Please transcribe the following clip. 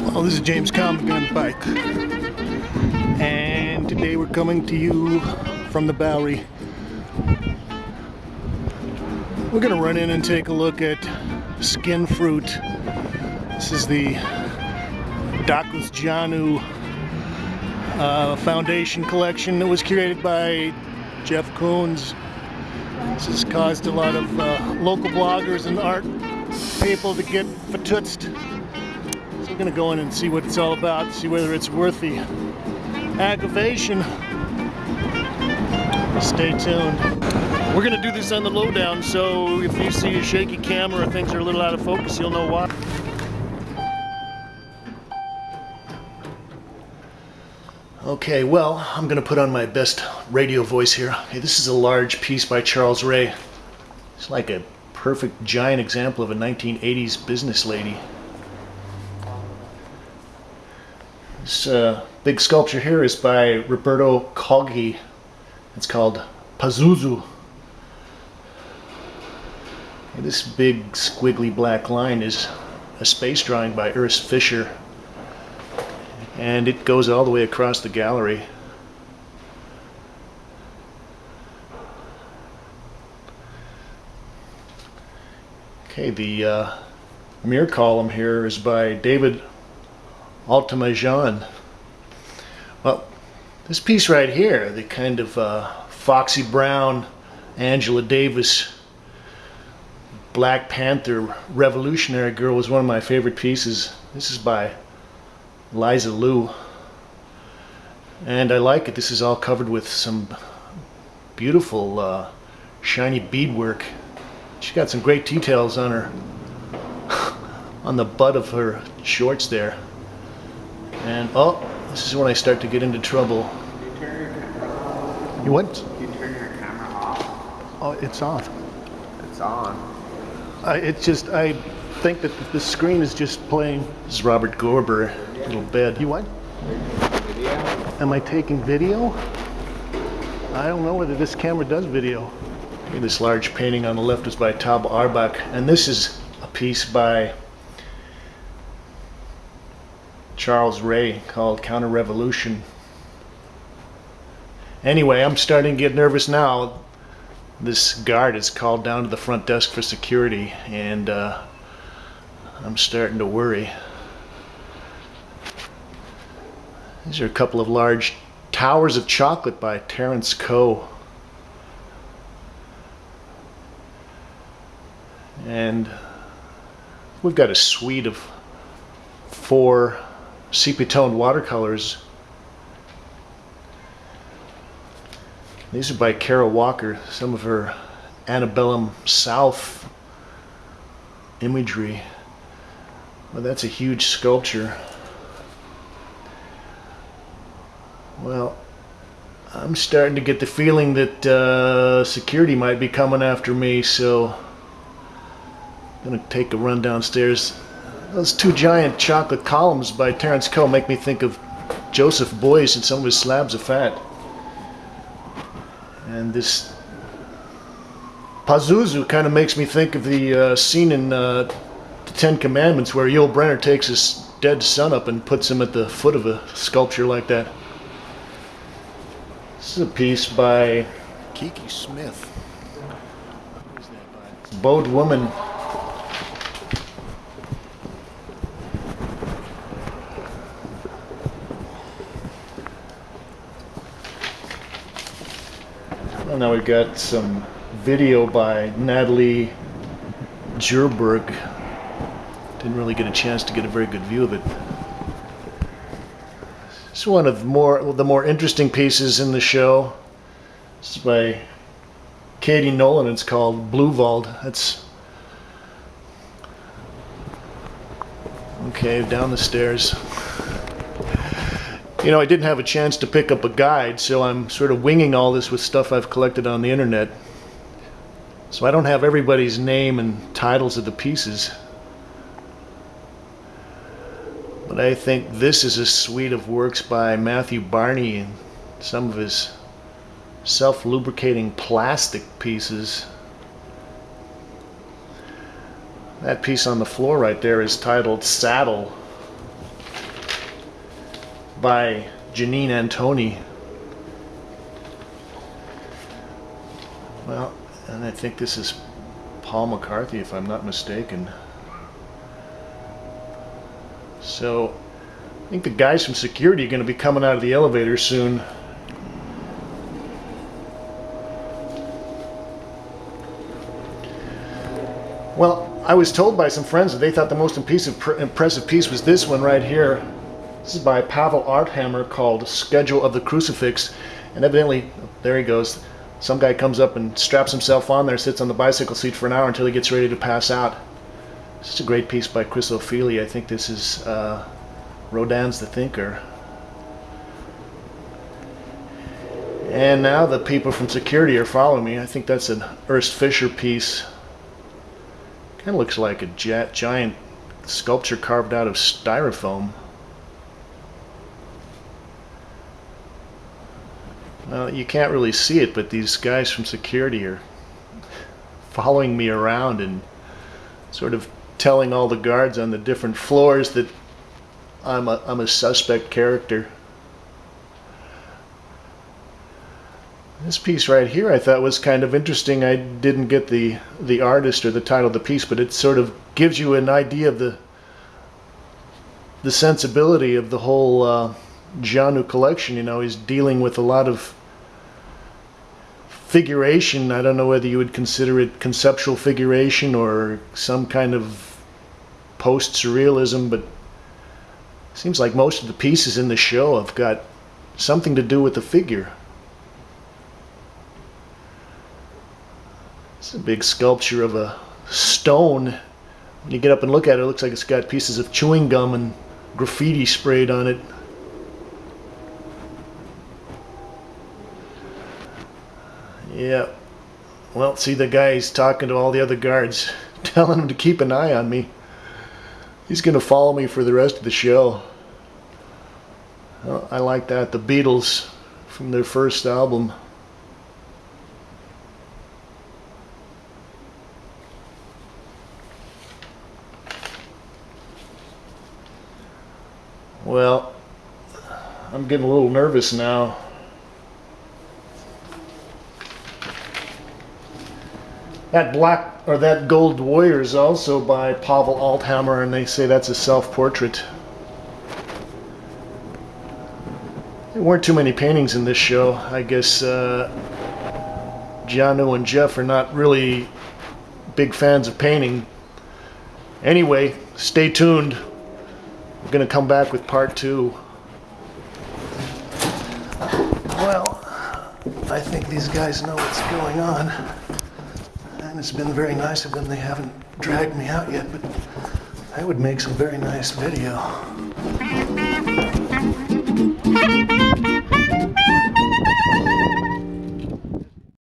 Well, this is James Kalm, Gun Bike, and today we're coming to you from the Bowery. We're going to run in and take a look at skin fruit. This is the Docus Janu foundation collection that was curated by Jeff Koons. This has caused a lot of local bloggers and art people to get fatutzt. So we're going to go in and see what it's all about, see whether it's worth the aggravation. Stay tuned. We're going to do this on the lowdown, so if you see a shaky camera or things are a little out of focus, you'll know why. Okay, well, I'm going to put on my best radio voice here. Okay, this is a large piece by Charles Ray. It's like a perfect giant example of a 1980s business lady. This big sculpture here is by Roberto Coggi. It's called Pazuzu. And this big squiggly black line is a space drawing by Ernst Fischer, and it goes all the way across the gallery. Okay, the mirror column here is by David Altamajan. Well, this piece right here, the kind of Foxy Brown, Angela Davis, Black Panther revolutionary girl, was one of my favorite pieces. This is by Liza Liu, and I like it. This is all covered with some beautiful shiny beadwork. She got some great details on her on the butt of her shorts there. And oh, this is when I start to get into trouble. You turn your camera off. You what? You turn your camera off. Oh, it's off. It's on. It's just, I think that the screen is just playing. This is Robert Gorber, Little Bed. You what? Video? Am I taking video? I don't know whether this camera does video. Okay, this large painting on the left is by Taub Arbach, and this is a piece by Charles Ray called Counter-Revolution. Anyway, I'm starting to get nervous now. This guard is called down to the front desk for security, and I'm starting to worry. These are a couple of large towers of chocolate by Terence Coe. And we've got a suite of 4 sepia-toned watercolors. These are by Kara Walker, some of her antebellum South imagery. Well, that's a huge sculpture. Well, I'm starting to get the feeling that security might be coming after me, so I'm going to take a run downstairs. Those 2 giant chocolate columns by Terence Coe make me think of Joseph Beuys and some of his slabs of fat. And this Pazuzu kind of makes me think of the scene in the 10 Commandments where Yul Brynner takes his dead son up and puts him at the foot of a sculpture like that. This is a piece by Kiki Smith. What is that by? It's Bowed Woman. Well, now we've got some video by Natalie Djurberg. Didn't really get a chance to get a very good view of it. It's one of the more interesting pieces in the show. This is by Katie Nolan. It's called Bluewald. That's okay. Down the stairs. You know, I didn't have a chance to pick up a guide, so I'm sort of winging all this with stuff I've collected on the internet. So I don't have everybody's name and titles of the pieces. But I think this is a suite of works by Matthew Barney and some of his self-lubricating plastic pieces. That piece on the floor right there is titled Saddle. by Janine Antoni. Well, and I think this is Paul McCarthy, if I'm not mistaken. So I think the guys from security are going to be coming out of the elevator soon. Well, I was told by some friends that they thought the most impressive piece was this one right here. This is by Pavel Arthammer, called Schedule of the Crucifix. And evidently, there he goes. Some guy comes up and straps himself on there, sits on the bicycle seat for an hour until he gets ready to pass out. This is a great piece by Chris O'Feely. I think this is Rodin's The Thinker. And now the people from security are following me. I think that's an Ernst Fischer piece. Kind of looks like a giant sculpture carved out of styrofoam. Well, you can't really see it, but these guys from security are following me around and sort of telling all the guards on the different floors that I'm a suspect character. This piece right here I thought was kind of interesting. I didn't get the artist or the title of the piece, but it sort of gives you an idea of the sensibility of the whole Gianu collection. You know, he's dealing with a lot of figuration. I don't know whether you would consider it conceptual figuration or some kind of post-surrealism, but it seems like most of the pieces in the show have got something to do with the figure. It's a big sculpture of a stone. When you get up and look at it, it looks like it's got pieces of chewing gum and graffiti sprayed on it. Yeah. Well, see, the guy's talking to all the other guards, telling them to keep an eye on me. He's going to follow me for the rest of the show. Well, I like that. The Beatles from their first album. Well, I'm getting a little nervous now. That Gold Warrior is also by Pavel Althammer, and they say that's a self-portrait. There weren't too many paintings in this show. I guess Gianu and Jeff are not really big fans of painting. Anyway, stay tuned. We're going to come back with part 2. Well, I think these guys know what's going on. And it's been very nice of them. They haven't dragged me out yet, but that would make some very nice video.